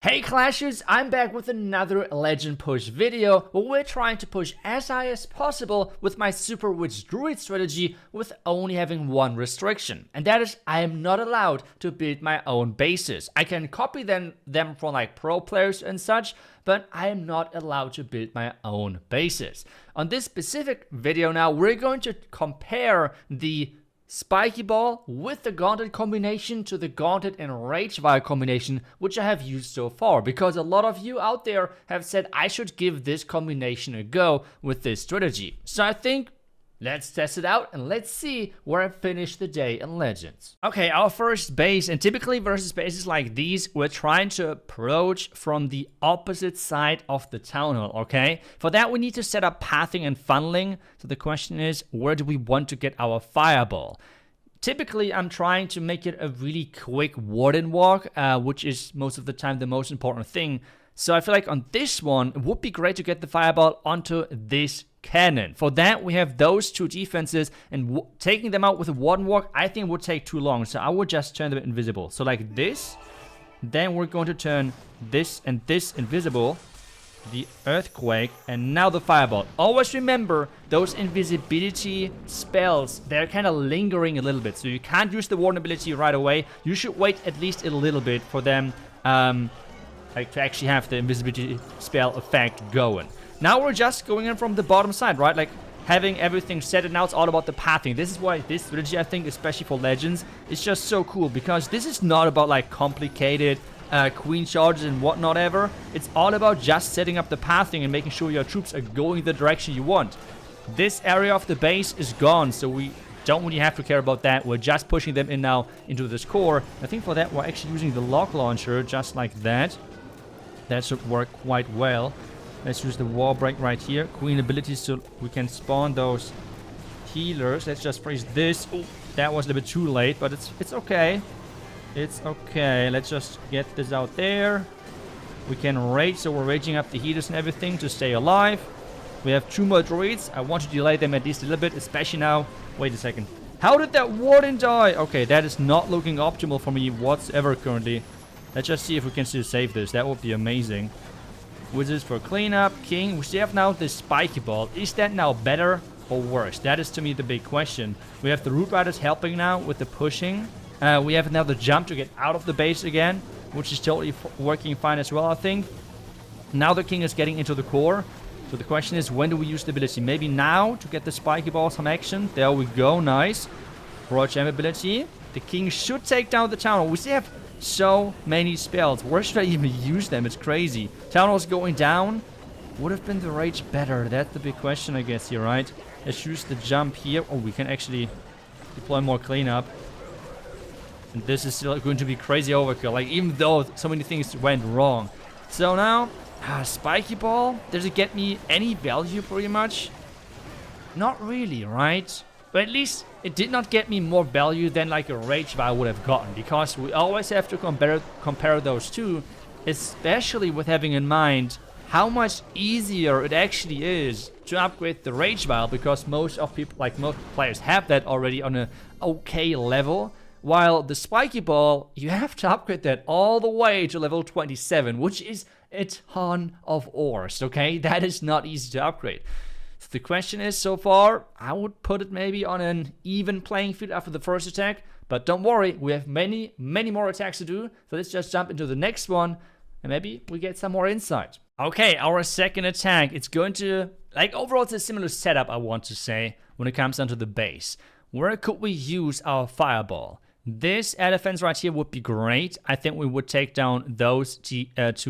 Hey Clashers, I'm back with another Legend Push video where we're trying to push as high as possible with my Super Witch Druid strategy with only having one restriction. And that is, I am not allowed to build my own bases. I can copy them from like pro players and such, but I am not allowed to build my own bases. On this specific video now, we're going to compare the Spiky Ball with the Gauntlet combination to the Gauntlet and Rage Vial combination, which I have used so far, because a lot of you out there have said I should give this combination a go with this strategy. So I think let's test it out and let's see where I finish the day in Legends. Okay, our first base, and typically versus bases like these, we're trying to approach from the opposite side of the town hall, okay? For that, we need to set up pathing and funneling. So the question is, where do we want to get our fireball? Typically, I'm trying to make it a really quick warden walk, which is most of the time the most important thing. So I feel like on this one, it would be great to get the fireball onto this cannon. For that, we have those two defenses, and taking them out with a warden walk, I think would take too long. So I would just turn them invisible. So like this, then we're going to turn this and this invisible, the earthquake, and now the fireball. Always remember, those invisibility spells, they're kind of lingering a little bit. So you can't use the warden ability right away. You should wait at least a little bit for them like to actually have the invisibility spell effect going. Now we're just going in from the bottom side, right? Like having everything set, and now it's all about the pathing. This is why this strategy, I think, especially for Legends, is just so cool, because this is not about like complicated queen charges and whatnot ever. It's all about just setting up the pathing and making sure your troops are going the direction you want. This area of the base is gone, so we don't really have to care about that. We're just pushing them in now into this core. I think for that, we're actually using the lock launcher just like that. That should work quite well. Let's use the wall break right here. Queen abilities so we can spawn those healers. Let's just freeze this. Oh, that was a little bit too late, but it's okay. It's okay. Let's just get this out there. We can rage, so we're raging up the healers and everything to stay alive. We have 2 more druids. I want to delay them at least a little bit, especially now. Wait a second. How did that warden die? Okay, that is not looking optimal for me whatsoever currently. Let's just see if we can still save this. That would be amazing. Wizards for cleanup. King. We still have now the Spiky Ball. Is that now better or worse? That is to me the big question. We have the Root Riders helping now with the pushing. We have now the jump to get out of the base again, which is totally working fine as well, I think. Now the King is getting into the core. So the question is, when do we use the ability? Maybe now to get the Spiky Ball some action. There we go. Nice. Broad Gem ability. The King should take down the town hall. We still have so many spells. Where should I even use them? It's crazy. Town hall's going down. Would have been the rage better? That's the big question, I guess, here, right? Let's use the jump here. Oh, we can actually deploy more cleanup. And this is still going to be crazy overkill. Like, even though so many things went wrong. So now, Spiky Ball. Does it get me any value pretty much? Not really, right? But at least it did not get me more value than like a Rage Vial would have gotten, because we always have to compare those two, especially with having in mind how much easier it actually is to upgrade the Rage Vial, because most players have that already on a okay level, while the Spiky Ball, you have to upgrade that all the way to level 27, which is a ton of ores, okay? That is not easy to upgrade. So the question is, so far, I would put it maybe on an even playing field after the first attack. But don't worry, we have many, many more attacks to do. So let's just jump into the next one, and maybe we get some more insight. Okay, our second attack. It's going to, like, overall it's a similar setup, I want to say, when it comes down to the base. Where could we use our fireball? This air defense right here would be great. I think we would take down those two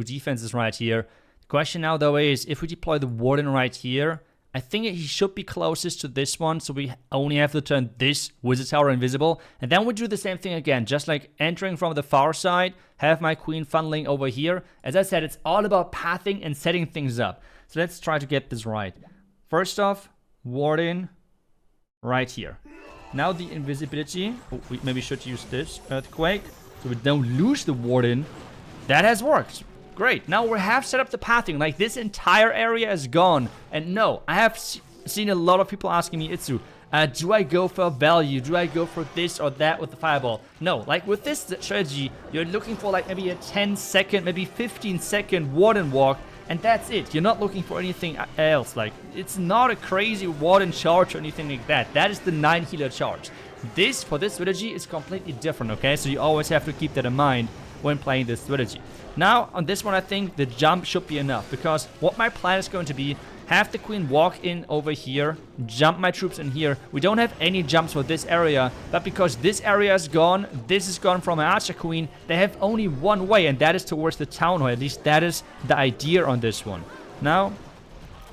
defenses right here. The question now, though, is if we deploy the warden right here, I think he should be closest to this one, so we only have to turn this wizard tower invisible. And then we do the same thing again, just like entering from the far side, have my queen funneling over here. As I said, it's all about pathing and setting things up. So let's try to get this right. First off, warden right here. Now the invisibility. Oh, we maybe should use this earthquake, so we don't lose the warden. That has worked. Great. Now we have set up the pathing. Like, this entire area is gone. And no, I have seen a lot of people asking me, iTzu, Do I go for value? Do I go for this or that with the fireball? No, like with this strategy, you're looking for like maybe a 10-second, maybe 15-second warden walk, and that's it. You're not looking for anything else. Like, it's not a crazy warden charge or anything like that. That is the 9 healer charge. This, for this strategy, is completely different, okay? So you always have to keep that in mind when playing this strategy. Now, on this one, I think the jump should be enough, because what my plan is going to be, have the queen walk in over here, jump my troops in here. We don't have any jumps for this area, but because this area is gone, this is gone from my archer queen, they have only one way, and that is towards the town hall. At least that is the idea on this one. Now,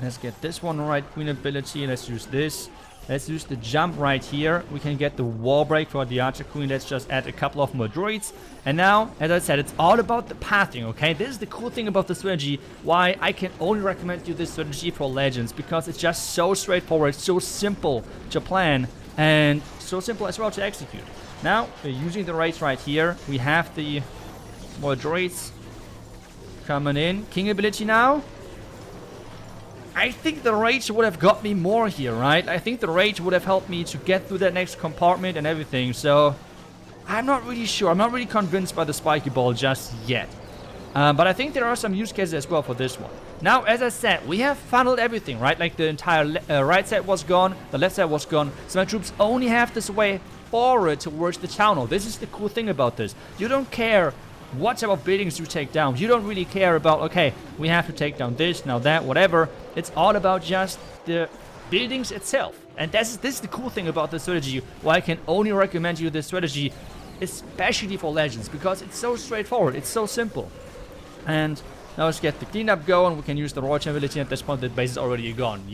let's get this one right, queen ability. Let's use this. Let's use the jump right here. We can get the wall break for the archer queen. Let's just add a couple of more druids. And now, as I said, it's all about the pathing, okay? This is the cool thing about the strategy, why I can only recommend you this strategy for Legends, because it's just so straightforward, so simple to plan, and so simple as well to execute. Now, we're using the raids right here. We have the more druids coming in. King ability now. I think the rage would have got me more here, right? I think the rage would have helped me to get through that next compartment and everything, so I'm not really sure. I'm not really convinced by the spiky ball just yet. But I think there are some use cases as well for this one. Now, as I said, we have funneled everything, right? Like the entire right side was gone, the left side was gone, so my troops only have this way forward towards the town hall. This is the cool thing about this. You don't care what type of buildings you take down. You don't really care about, okay, we have to take down this, now that, whatever. It's all about just the buildings itself. And this is the cool thing about this strategy, why I can only recommend you this strategy, especially for Legends, because it's so straightforward, it's so simple. And now let's get the cleanup going. We can use the Royal ability. At this point, the base is already gone.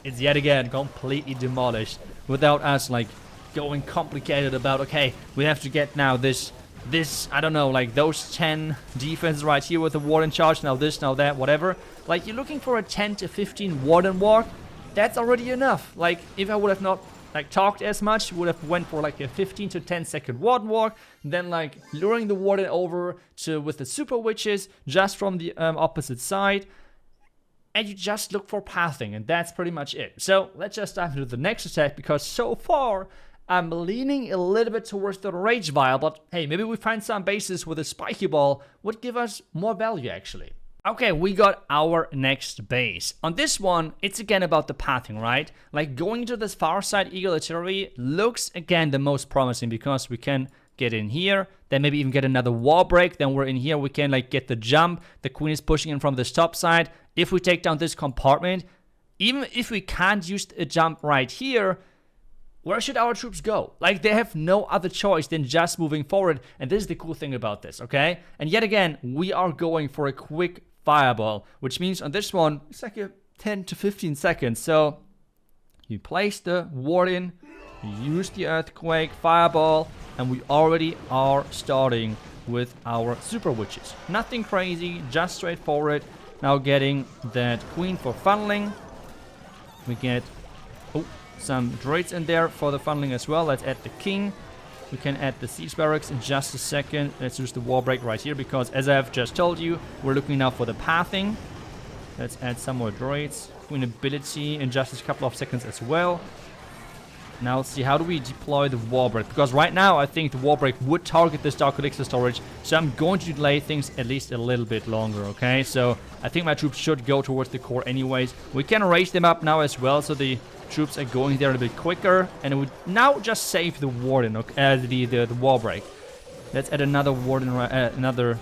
It's yet again completely demolished without us, like, going complicated about, okay, we have to get now this, I don't know, like those 10 defenses right here with the warden charge, now this, now that, whatever. Like, you're looking for a 10 to 15 warden walk, that's already enough. Like, if I would have not, like, talked as much, would have went for like a 15 to 10 second warden walk, then like luring the warden over to with the super witches just from the opposite side, and you just look for pathing, and that's pretty much it. So let's just dive into the next attack, because so far I'm leaning a little bit towards the Rage Vial, but hey, maybe we find some bases with a Spiky Ball would give us more value actually. Okay, we got our next base. On this one, it's again about the pathing, right? Like, going to this far side Eagle Artillery looks again the most promising, because we can get in here, then maybe even get another wall break, then we're in here, we can like get the jump, the queen is pushing in from this top side. If we take down this compartment, even if we can't use a jump right here, where should our troops go? Like, they have no other choice than just moving forward, and this is the cool thing about this, okay? And yet again, we are going for a quick fireball, which means on this one, it's like a 10 to 15 seconds. So you place the warden, you use the earthquake, fireball, and we already are starting with our super witches. Nothing crazy, just straightforward. Now getting that queen for funneling. We get some droids in there for the funneling as well. Let's add the king. We can add the siege barracks in just a second. Let's use the wall break right here, because as I've just told you, we're looking now for the pathing. Let's add some more droids. Queen ability in just a couple of seconds as well. Now let's see, how do we deploy the wall break? Because right now I think the wall break would target this Dark Elixir storage, so I'm going to delay things at least a little bit longer, okay? So I think my troops should go towards the core anyways. We can raise them up now as well, so the troops are going there a bit quicker, and it would now just save the warden, the wall break. Let's add another warden, another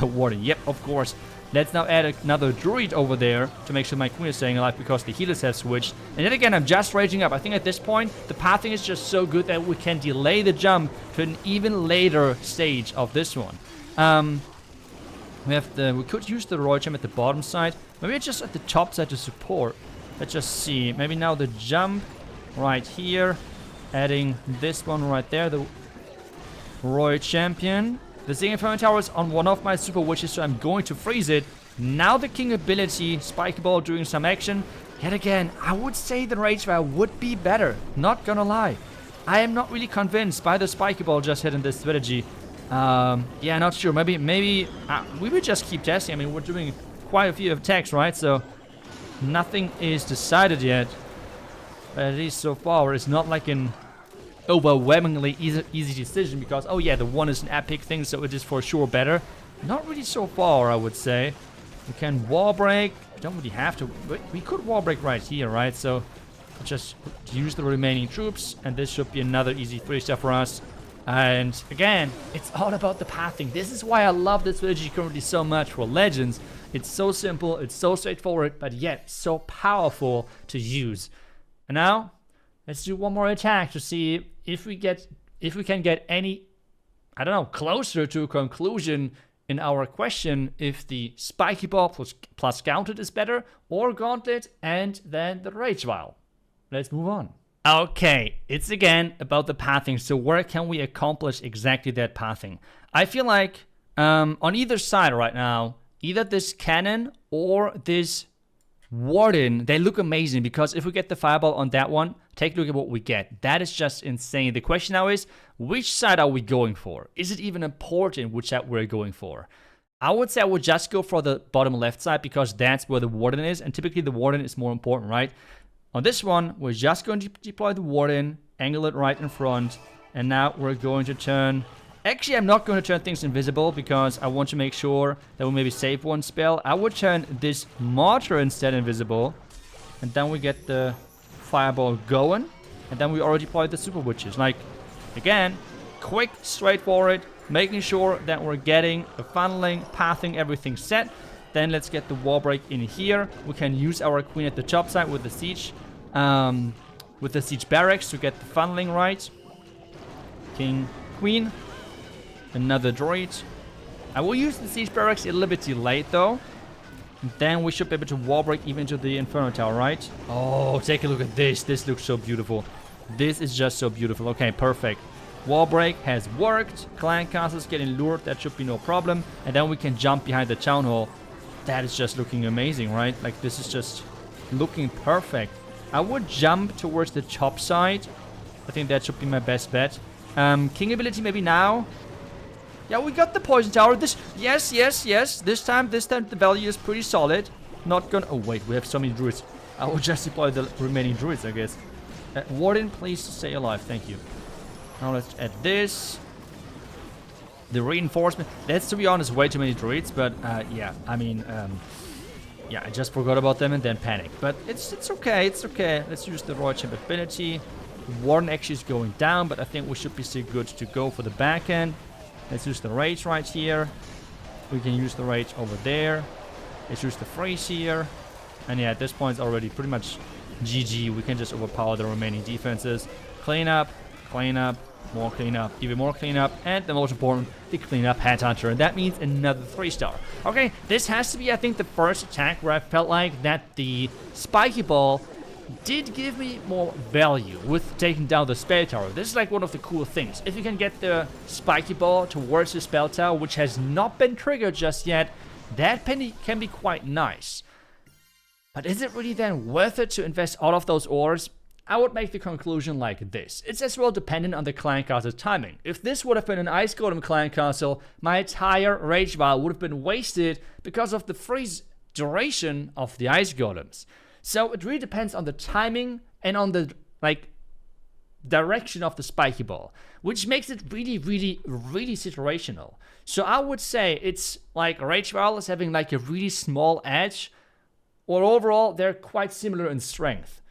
warden. Yep, of course. Let's now add another druid over there to make sure my queen is staying alive, because the healers have switched. And then again, I'm just raging up. I think at this point, the pathing is just so good that we can delay the jump to an even later stage of this one. We could use the royal gem at the bottom side. Maybe just at the top side to support. Let's just see. Maybe now the jump right here. Adding this one right there, the royal champion. The Singing Fire Tower is on one of my super witches, so I'm going to freeze it. Now the king ability, Spike Ball doing some action. Yet again, I would say the Rage Vial would be better. Not gonna lie. I am not really convinced by the Spike Ball just hitting this strategy. Yeah, not sure. Maybe we would just keep testing. I mean, we're doing quite a few attacks, right? So nothing is decided yet. But at least so far, it's not like an overwhelmingly easy decision because, oh yeah, the 1 is an epic thing, so it is for sure better. Not really so far, I would say. We can wall break. We don't really have to. We could wall break right here, right? So just use the remaining troops, and this should be another easy 3-star for us. And again, it's all about the pathing. This is why I love this strategy currently so much for Legends. It's so simple, it's so straightforward, but yet so powerful to use. And now, let's do one more attack to see if we can get any, I don't know, closer to a conclusion in our question if the Spiky Ball plus Gauntlet is better, or Gauntlet and then the Rage Vial. Let's move on. Okay, it's again about the pathing. So where can we accomplish exactly that pathing? I feel like on either side right now, either this cannon or this Warden, they look amazing because if we get the Fireball on that one, take a look at what we get. That is just insane. The question now is, which side are we going for? Is it even important which side we're going for? I would say I would just go for the bottom left side because that's where the Warden is, and typically the Warden is more important, right? On this one, we're just going to deploy the Warden, angle it right in front, and now we're going to turn... Actually, I'm not going to turn things invisible because I want to make sure that we maybe save one spell. I would turn this Mortar instead invisible, and then we get the Fireball going, and then we already deployed the Super Witches. Like, again, quick, straightforward, making sure that we're getting the funneling, pathing, everything set. Then let's get the wall break in here. We can use our Queen at the top side with the siege barracks to get the funneling right. King, Queen, another droid. I will use the siege barracks a little bit delayed though. And then we should be able to wall break even to the Inferno Tower, right? Oh, take a look at this. This looks so beautiful. This is just so beautiful. Okay, perfect. Wall break has worked. Clan castles getting lured. That should be no problem. And then we can jump behind the town hall. That is just looking amazing, right? Like, this is just looking perfect. I would jump towards the top side. I think that should be my best bet. King ability maybe now. Yeah, we got the poison tower. Yes. This time the value is pretty solid. Not gonna... Oh, wait, we have so many druids. I will just deploy the remaining druids, I guess. Warden, please stay alive. Thank you. Now let's add this. The reinforcement. That's, to be honest, way too many druids. But, yeah, I mean... yeah, I just forgot about them and then panicked. But it's okay, it's okay. Let's use the Royal Champ ability. Warden actually is going down, but I think we should be still good to go for the back end. Let's use the Rage right here. We can use the Rage over there. Let's use the Freeze here. And yeah, at this point it's already pretty much GG. We can just overpower the remaining defenses. Clean up, more cleanup, even more cleanup, and the most important, the cleanup Headhunter. And that means another 3-star. Okay, this has to be, I think, the first attack where I felt like that the Spiky Ball did give me more value with taking down the spell tower. This is like one of the cool things. If you can get the Spiky Ball towards the spell tower, which has not been triggered just yet, that can be quite nice. But is it really then worth it to invest all of those ores? I would make the conclusion like this. It's as well dependent on the clan castle's timing. If this would have been an Ice Golem clan castle, my entire Rage Vial would have been wasted because of the freeze duration of the Ice Golems. So it really depends on the timing and on the, like, direction of the Spiky Ball, which makes it really situational. So I would say it's like Rage Vial is having like a really small edge, or overall they're quite similar in strength.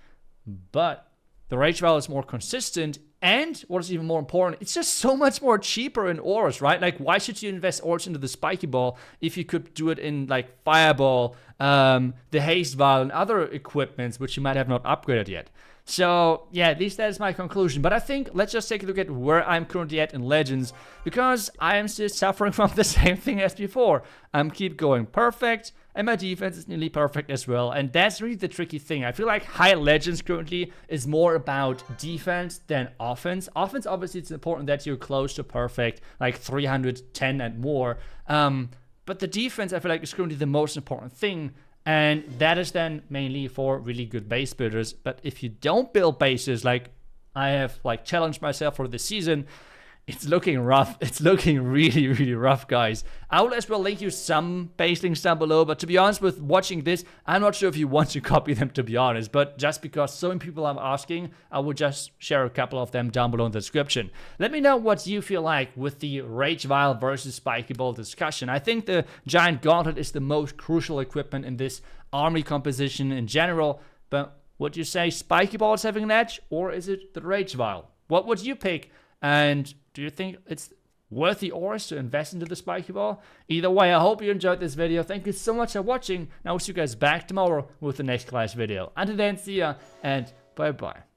But the Rage Vial is more consistent, and what is even more important, it's just so much more cheaper in ores, right? Like, why should you invest ores into the Spiky Ball if you could do it in like Fireball, the Haste Vial, and other equipments which you might have not upgraded yet? So yeah, at least that is my conclusion. But I think let's just take a look at where I'm currently at in Legends, because I am still suffering from the same thing as before. Keep going perfect, and my defense is nearly perfect as well. And that's really the tricky thing. I feel like high Legends currently is more about defense than offense. Offense, obviously, it's important that you're close to perfect, like 310 and more. But the defense, I feel like, is currently the most important thing. And that is then mainly for really good base builders. But if you don't build bases, like I have like challenged myself for this season, It's looking rough. It's looking really, really rough, guys. I will as well link you some base links down below, but to be honest with watching this, I'm not sure if you want to copy them, to be honest, but just because so many people are asking, I will just share a couple of them down below in the description. Let me know what you feel like with the Rage Vial versus Spiky Ball discussion. I think the Giant Gauntlet is the most crucial equipment in this army composition in general, but would you say Spiky Ball is having an edge, or is it the Rage Vial? What would you pick? And do you think it's worth the ores to invest into the Spiky Ball? Either way, I hope you enjoyed this video. Thank you so much for watching. And I will see you guys back tomorrow with the next class video. Until then, see ya and bye bye.